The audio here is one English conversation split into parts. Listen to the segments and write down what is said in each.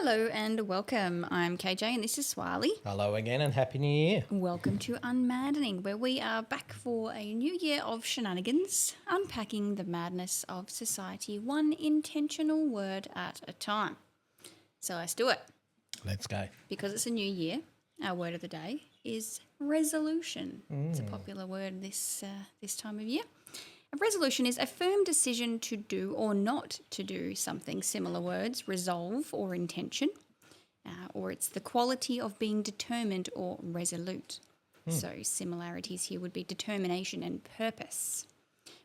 Hello and welcome. I'm KJ and this is Swiley. Hello again and Happy New Year. Welcome to UnMaddening, where we are back for a new year of shenanigans, unpacking the madness of society one intentional word at a time. So let's do it. Let's go. Because it's a new year, our word of the day is resolution. It's a popular word this time of year. A resolution is a firm decision to do or not to do something. Similar words, resolve or intention, or it's the quality of being determined or resolute. So similarities here would be determination and purpose.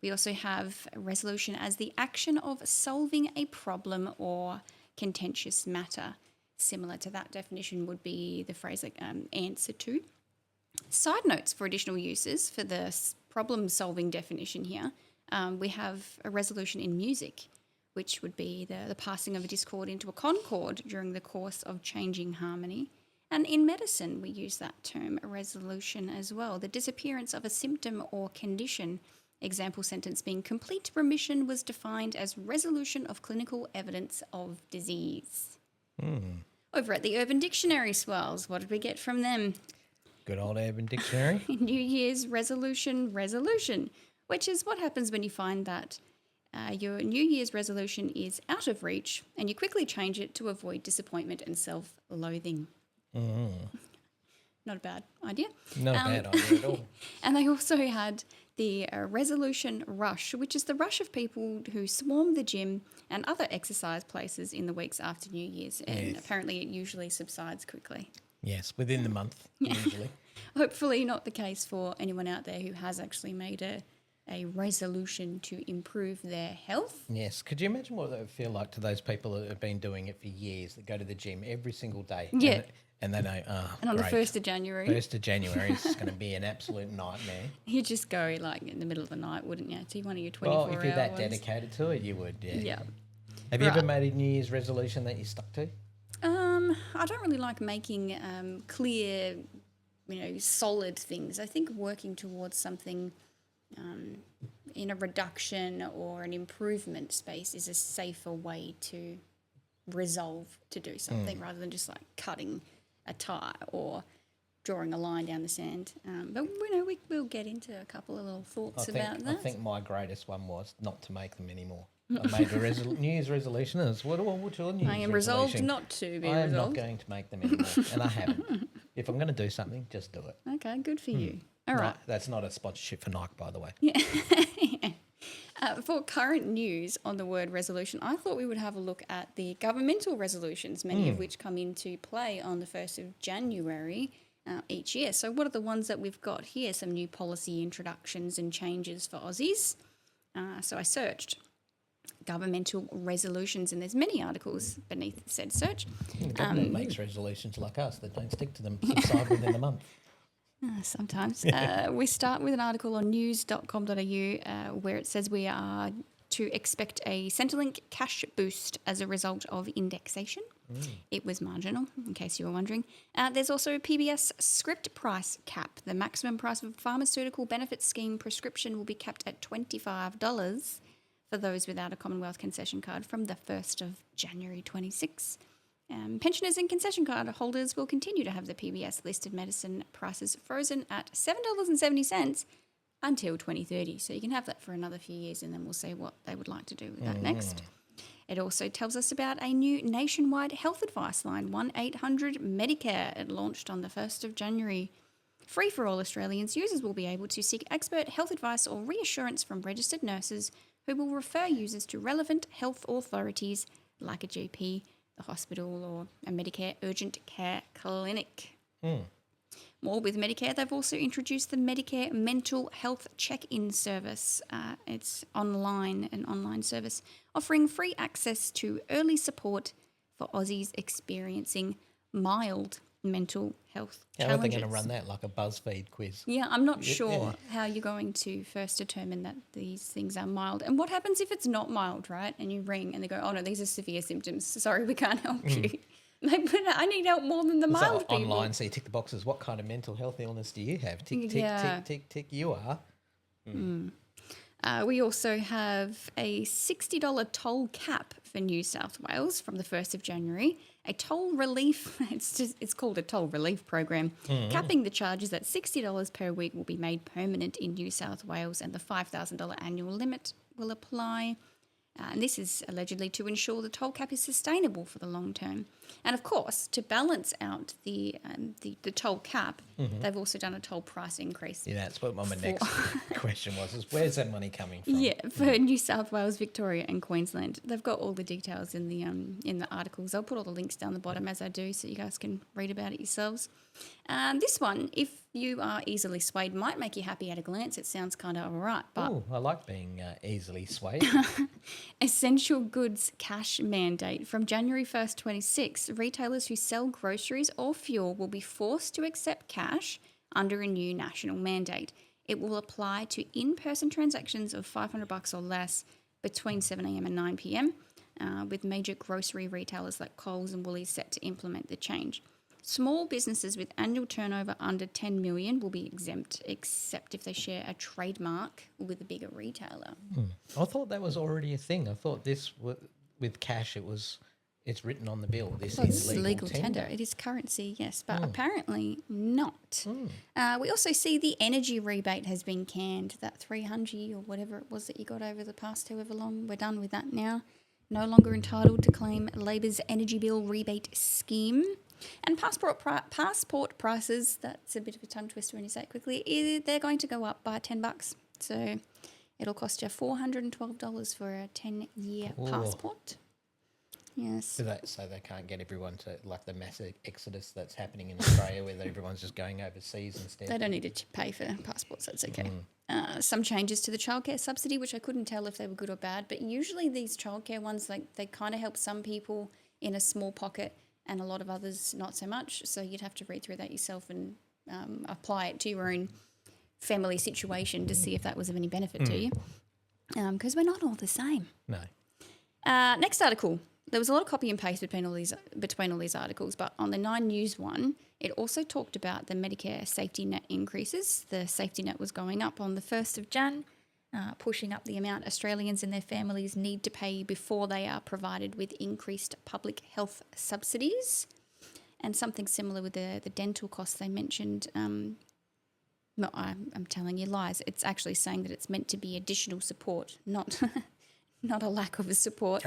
We also have a resolution as the action of solving a problem or contentious matter. Similar to that definition would be the phrase like answer to. Side notes for additional uses for the problem-solving definition here, we have a resolution in music, which would be the passing of a discord into a concord during the course of changing harmony. And in medicine, we use that term resolution as well, the disappearance of a symptom or condition. Example sentence being complete remission was defined as resolution of clinical evidence of disease. Over at the Urban Dictionary, Swells, what did we get from them? Good old Urban Dictionary. New Year's resolution, which is what happens when you find that your New Year's resolution is out of reach and you quickly change it to avoid disappointment and self-loathing. Not a bad idea. Not a bad idea at all. And they also had the resolution rush, which is the rush of people who swarm the gym and other exercise places in the weeks after New Year's. And apparently it usually subsides quickly. Yes, within the month, usually. Hopefully not the case for anyone out there who has actually made a resolution to improve their health. Yes. Could you imagine what it would feel like to those people that have been doing it for years, that go to the gym every single day? Yeah. And they know, And on great. the 1st of January. 1st of January is going to be an absolute nightmare. You'd just go like in the middle of the night, wouldn't you? To one of your 24 hours. Well, if you're that dedicated to it, you would, yeah. Yeah. Have you ever made a New Year's resolution that you stuck to? I don't really like making clear, solid things. I think working towards something in a reduction or an improvement space is a safer way to resolve to do something rather than just like cutting a tie or drawing a line down the sand. But we'll get into a couple of little thoughts about that. I think my greatest one was not to make them anymore. I made a New Year's resolution. What's your New Year's resolution? I am resolved not to be resolved. I am not going to make them anymore, and I haven't. If I'm going to do something, just do it. Okay, good for you. All right. That's not a sponsorship for Nike, by the way. Yeah. For current news on the word resolution, I thought we would have a look at the governmental resolutions, many of which come into play on the 1st of January each year. So what are the ones that we've got here? Some new policy introductions and changes for Aussies. So I searched governmental resolutions, and there's many articles beneath said search. The government makes resolutions like us that don't stick to them, subside within a month. Sometimes. We start with an article on news.com.au where it says we are to expect a Centrelink cash boost as a result of indexation. It was marginal, in case you were wondering. There's also a PBS script price cap. The maximum price of a pharmaceutical benefit scheme prescription will be capped at $25 for those without a Commonwealth concession card from the 1st of January 26. Pensioners and concession card holders will continue to have the PBS listed medicine prices frozen at $7.70 until 2030. So you can have that for another few years and then we'll see what they would like to do with that next. It also tells us about a new nationwide health advice line, 1-800-Medicare. It launched on the 1st of January. Free for all Australians, users will be able to seek expert health advice or reassurance from registered nurses who will refer users to relevant health authorities like a GP, the hospital, or a Medicare urgent care clinic. More with Medicare, they've also introduced the Medicare Mental Health Check-In service. It's an online service offering free access to early support for Aussies experiencing mild mental health How challenges. are they going to run that, like a BuzzFeed quiz? Yeah, I'm not sure how you're going to first determine that these things are mild. And what happens if it's not mild, right? And you ring and they go, oh, no, these are severe symptoms. Sorry, we can't help you. Like, but I need help more than the mild people. Online, so you tick the boxes. What kind of mental health illness do you have? Tick, tick, tick, tick, tick. You are. We also have a $60 toll cap for New South Wales from the 1st of January. A toll relief, it's called a toll relief program, capping the charges at $60 per week will be made permanent in New South Wales, and the $5,000 annual limit will apply. And this is allegedly to ensure the toll cap is sustainable for the long term. And of course, to balance out the toll cap, they've also done a toll price increase. Yeah, that's what my next question was, is where's that money coming from? Yeah, for New South Wales, Victoria and Queensland. They've got all the details in the articles. I'll put all the links down the bottom as I do so you guys can read about it yourselves. This one, if you are easily swayed, might make you happy at a glance. It sounds kind of all right. But I like being easily swayed. essential goods cash mandate. From January 1st, 26, retailers who sell groceries or fuel will be forced to accept cash under a new national mandate. It will apply to in-person transactions of $500 or less between 7 a.m. and 9 p.m, with major grocery retailers like Coles and Woolies set to implement the change. Small businesses with annual turnover under 10 million will be exempt, except if they share a trademark with a bigger retailer. I thought that was already a thing. I thought this, with cash, it's written on the bill. This is legal tender. It is currency, yes, but apparently not. We also see the energy rebate has been canned, that $300 or whatever it was that you got over the past however long. We're done with that now. No longer entitled to claim Labor's energy bill rebate scheme. And passport prices, that's a bit of a tongue twister when you say it quickly, they're going to go up by $10. So it'll cost you $412 for a 10-year passport. Yes. So they can't get everyone to, like the mass exodus that's happening in Australia where everyone's just going overseas instead. They don't need to pay for passports, that's okay. Some changes to the childcare subsidy, which I couldn't tell if they were good or bad, but usually these childcare ones, like they kind of help some people in a small pocket and a lot of others not so much. So you'd have to read through that yourself and apply it to your own family situation to see if that was of any benefit to you, because we're not all the same. No. Next article. There was a lot of copy and paste between all these articles, but on the 9 News one, it also talked about the Medicare safety net increases. The safety net was going up on the 1st of Jan, pushing up the amount Australians and their families need to pay before they are provided with increased public health subsidies. And something similar with the dental costs they mentioned. No, I'm telling you lies. It's actually saying that it's meant to be additional support, not not a lack of support.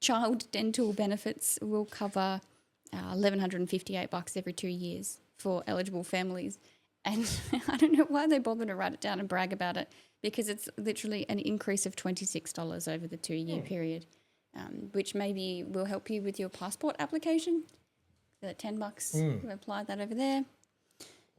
Child dental benefits will cover $1,158 every 2 years for eligible families. And I don't know why they bother to write it down and brag about it, because it's literally an increase of $26 over the 2-year period, which maybe will help you with your passport application. The $10, we apply that over there.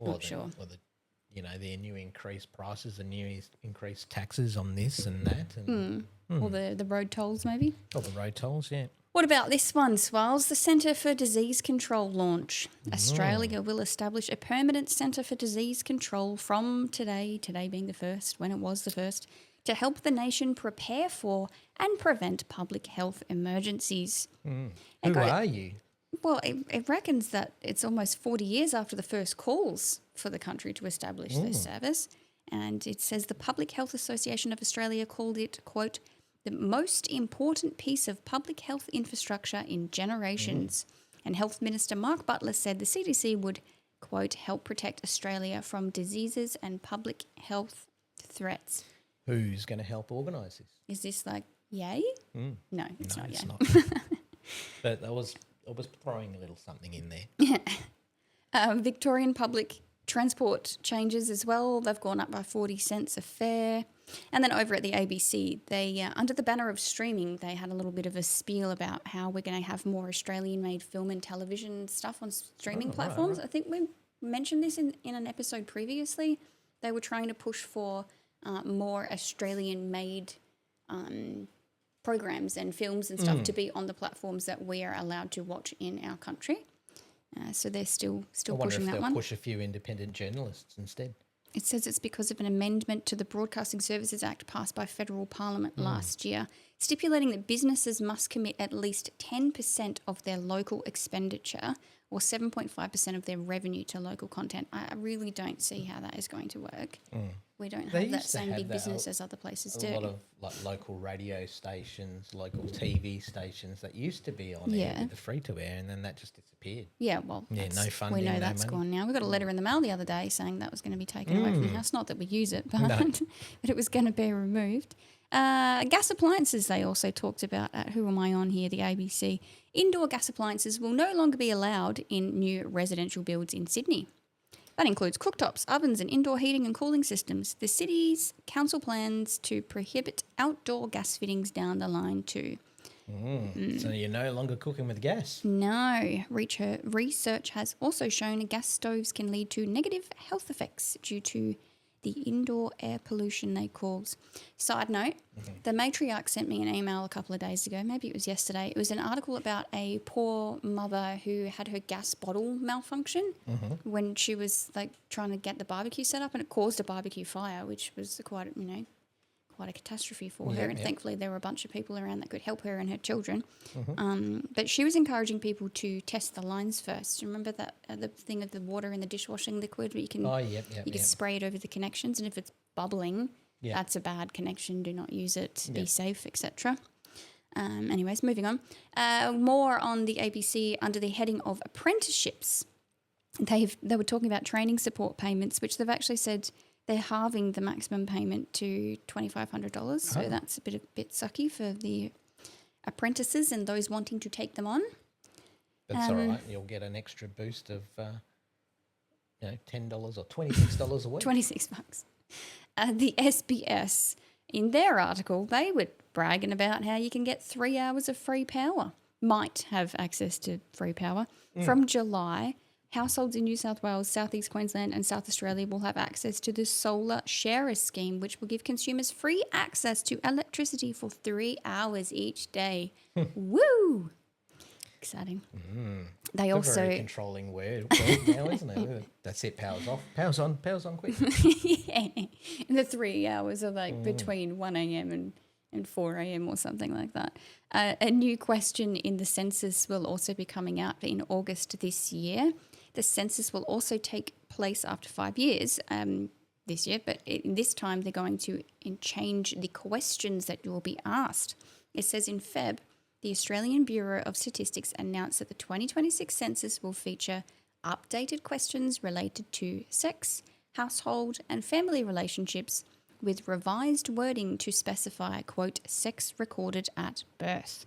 Not sure. Or the new increased prices and new increased taxes on this and that. And Or the road tolls maybe. Or the road tolls, yeah. What about this one, Swirls? The Centre for Disease Control launch. Australia will establish a permanent Centre for Disease Control from today being the first, when it was the first, to help the nation prepare for and prevent public health emergencies. Who are you? Well, it reckons that it's almost 40 years after the first calls for the country to establish this service. And it says the Public Health Association of Australia called it, quote, the most important piece of public health infrastructure in generations. And Health Minister Mark Butler said the CDC would, quote, help protect Australia from diseases and public health threats. Who's going to help organise this? Is this like yay? No, it's not yay. Not. But I was throwing a little something in there. Yeah. Victorian public transport changes as well. They've gone up by 40 cents a fare. And then over at the ABC, they under the banner of streaming, they had a little bit of a spiel about how we're going to have more Australian-made film and television stuff on streaming platforms. Right. I think we mentioned this in an episode previously. They were trying to push for more Australian-made programs and films and stuff to be on the platforms that we are allowed to watch in our country. So they're still pushing that one. I wonder if they'll push a few independent journalists instead. It says it's because of an amendment to the Broadcasting Services Act passed by federal parliament last year. stipulating that businesses must commit at least 10% of their local expenditure or 7.5% of their revenue to local content. I really don't see how that is going to work. We don't have that same big business as other places do. A lot of like local radio stations, local TV stations that used to be on air with the free-to-air, and then that just disappeared. Yeah, well, no funding, we know no that's money. gone now. We got a letter in the mail the other day saying that was going to be taken away from the house. Not that we use it, but, but it was going to be removed. Gas appliances, they also talked about at Who Am I On here, the ABC. Indoor gas appliances will no longer be allowed in new residential builds in Sydney. That includes cooktops, ovens and indoor heating and cooling systems. The city's council plans to prohibit outdoor gas fittings down the line too. So you're no longer cooking with gas? No. Research has also shown gas stoves can lead to negative health effects due to the indoor air pollution they cause. Side note, the matriarch sent me an email a couple of days ago, maybe it was yesterday. It was an article about a poor mother who had her gas bottle malfunction when she was like trying to get the barbecue set up, and it caused a barbecue fire, which was quite a catastrophe for her. And thankfully there were a bunch of people around that could help her and her children. But she was encouraging people to test the lines first. Remember that the thing of the water in the dishwashing liquid where you can spray it over the connections, and if it's bubbling, that's a bad connection. Do not use it. Be safe, etc. Anyways, moving on. More on the ABC under the heading of apprenticeships. They were talking about training support payments, which they've actually said they're halving the maximum payment to $2,500. So that's a bit sucky for the apprentices and those wanting to take them on. That's all right. You'll get an extra boost of $10 or $26 a week. $26. The SBS, in their article, they were bragging about how you can get 3 hours of free power, might have access to free power. From July, households in New South Wales, South East Queensland and South Australia will have access to the Solar Sharer Scheme, which will give consumers free access to electricity for 3 hours each day. Woo! Exciting. They It's also a very controlling word now, isn't it? That's it. Powers off. Powers on quick. And the 3 hours are like between 1 a.m. and 4 a.m. or something like that. A new question in the census will also be coming out in August this year. The census will also take place after 5 years this year, but this time they're going to change the questions that will be asked. It says in Feb, the Australian Bureau of Statistics announced that the 2026 census will feature updated questions related to sex, household and family relationships, with revised wording to specify, quote, sex recorded at birth.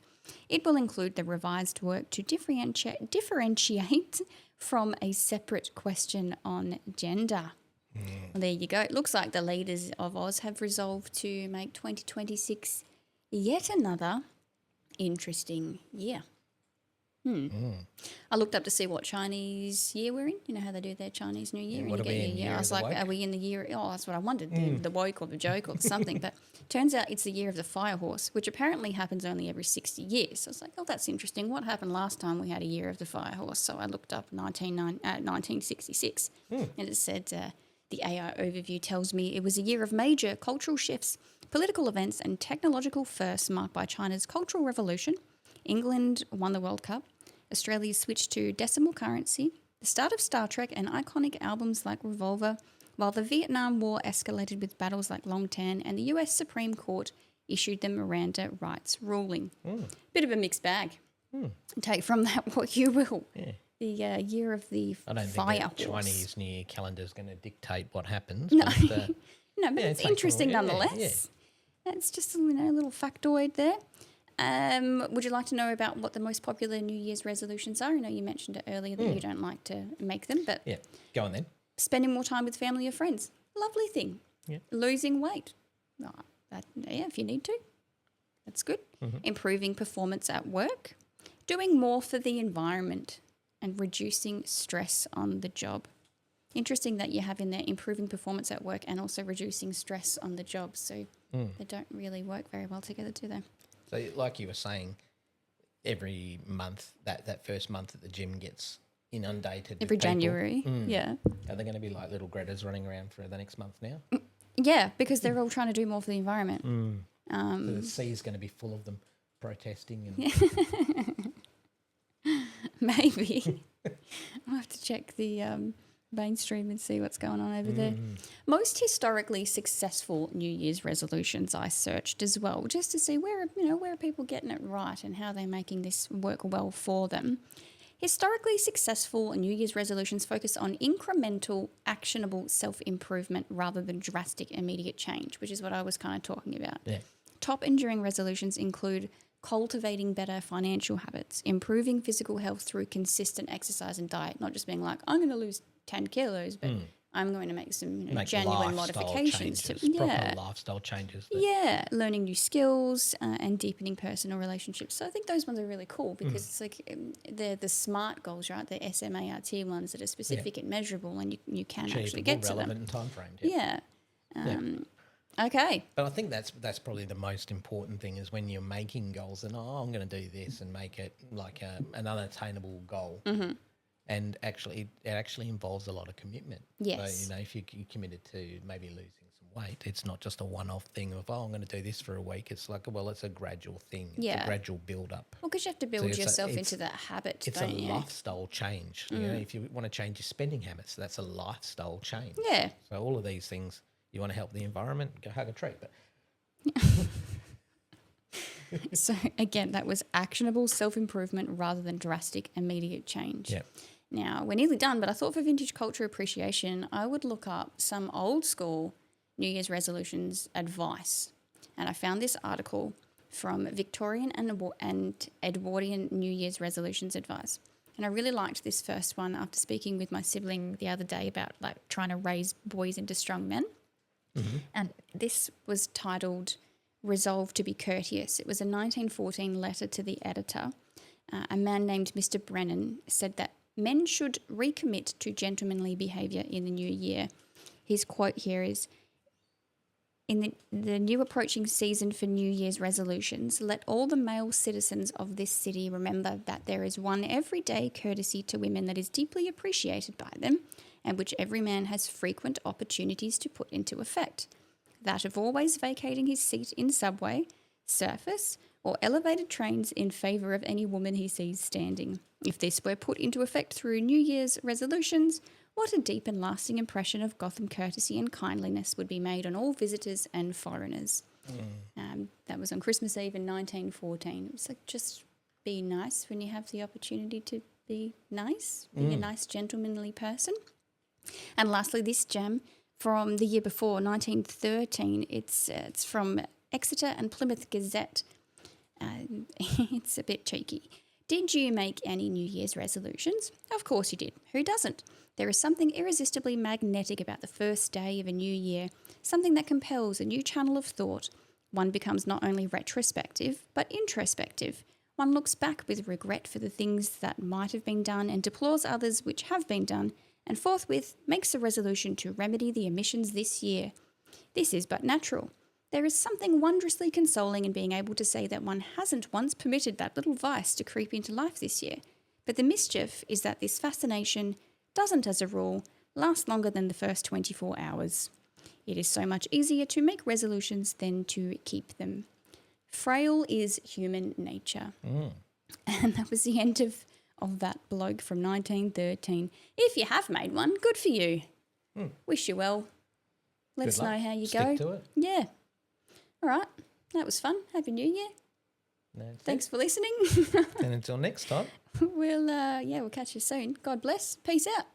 It will include the revised work to differentiate from a separate question on gender. Well, there you go. It looks like the leaders of Oz have resolved to make 2026 yet another interesting year. I looked up to see what Chinese year we're in. You know how they do their Chinese New Year? What are we in? I was like, are we in the year? Oh, that's what I wondered. The woke or the joke or something. But turns out it's the year of the fire horse, which apparently happens only every 60 years. So I was like, oh, that's interesting. What happened last time we had a year of the fire horse? So I looked up 1966 and it said the AI overview tells me it was a year of major cultural shifts, political events and technological firsts marked by China's Cultural Revolution. England won the World Cup. Australia switched to decimal currency, the start of Star Trek and iconic albums like Revolver, while the Vietnam War escalated with battles like Long Tan, and the US Supreme Court issued the Miranda rights ruling. Bit of a mixed bag. Take from that what you will. Yeah. The year of the I don't fire think the horse. Chinese New Year calendar is going to dictate what happens. No, But, no, but it's interesting nonetheless. Yeah. That's just a little factoid there. Would you like to know about what the most popular New Year's resolutions are? I know you mentioned it earlier that you don't like to make them, but Yeah, go on then. spending more time with family or friends, lovely thing. Yeah. Losing weight, if you need to, that's good. Improving performance at work, doing more for the environment, and reducing stress on the job. Interesting that you have in there improving performance at work and also reducing stress on the job. So they don't really work very well together, do they? So like you were saying, every month, that first month at the gym gets inundated. Every with people. January, yeah. Are they going to be like little Greta's running around for the next month now? Yeah, because they're all trying to do more for the environment. The sea is going to be full of them protesting. And Maybe. I'll have to check the mainstream and see what's going on over there. Most historically successful New Year's resolutions I searched as well, just to see where are people getting it right and how they're making this work well for them. Historically successful New Year's resolutions focus on incremental, actionable self-improvement rather than drastic, immediate change, which is what I was kind of talking about. Yeah. Top enduring resolutions include cultivating better financial habits, improving physical health through consistent exercise and diet, not just being like, I'm going to lose 10 kilos, but I'm going to make some genuine modifications. Proper lifestyle changes. Learning new skills and deepening personal relationships. So I think those ones are really cool because it's like they're the SMART goals, right? The SMART ones that are specific and measurable, and you can actually get to them. Relevant and time framed. Yeah. Okay. But I think that's probably the most important thing is when you're making goals and, I'm going to do this and make it like an unattainable goal. Mm-hmm. And it actually involves a lot of commitment. Yes. So, if you're committed to maybe losing some weight, it's not just a one-off thing of, I'm going to do this for a week. It's like, it's a gradual thing. It's a gradual build-up. Well, because you have to build yourself into that habit, don't you? It's a lifestyle change. If you want to change your spending habits, that's a lifestyle change. Yeah. So all of these things, you want to help the environment, go hug a tree. But So again, that was actionable self-improvement rather than drastic, immediate change. Yeah. Now, we're nearly done, but I thought for vintage culture appreciation, I would look up some old school New Year's resolutions advice. And I found this article from Victorian and Edwardian New Year's resolutions advice. And I really liked this first one after speaking with my sibling the other day about like trying to raise boys into strong men. Mm-hmm. And this was titled Resolve to be Courteous. It was a 1914 letter to the editor. A man named Mr. Brennan said that men should recommit to gentlemanly behaviour in the new year. His quote here is, in the new approaching season for New Year's resolutions, let all the male citizens of this city remember that there is one everyday courtesy to women that is deeply appreciated by them and which every man has frequent opportunities to put into effect. That of always vacating his seat in subway, surface, or elevated trains in favour of any woman he sees standing. If this were put into effect through New Year's resolutions, what a deep and lasting impression of Gotham courtesy and kindliness would be made on all visitors and foreigners. That was on Christmas Eve in 1914. It was like, just be nice when you have the opportunity to be nice, be a nice gentlemanly person. And lastly, this gem from the year before, 1913, it's from Exeter and Plymouth Gazette. It's a bit cheeky. Did you make any New Year's resolutions? Of course you did. Who doesn't? There is something irresistibly magnetic about the first day of a new year, something that compels a new channel of thought. One becomes not only retrospective, but introspective. One looks back with regret for the things that might have been done and deplores others which have been done, and forthwith makes a resolution to remedy the omissions this year. This is but natural. There is something wondrously consoling in being able to say that one hasn't once permitted that little vice to creep into life this year. But the mischief is that this fascination doesn't, as a rule, last longer than the first 24 hours. It is so much easier to make resolutions than to keep them. Frail is human nature. And that was the end of that bloke from 1913. If you have made one, good for you. Wish you well. Let us know how you go. Stick to it. Yeah. All right. That was fun. Happy New Year. Thanks for listening. And until next time. We'll catch you soon. God bless. Peace out.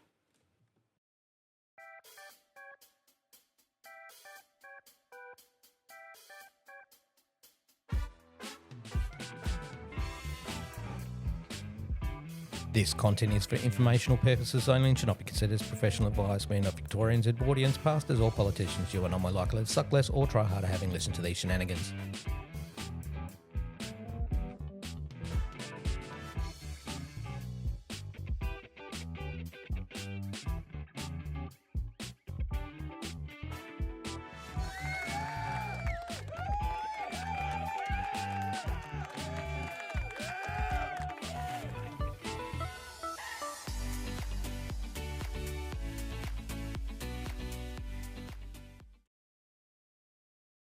This content is for informational purposes only and should not be considered as professional advice. We are not Victorians, Edwardians, pastors or politicians. You are not more likely to suck less or try harder having listened to these shenanigans.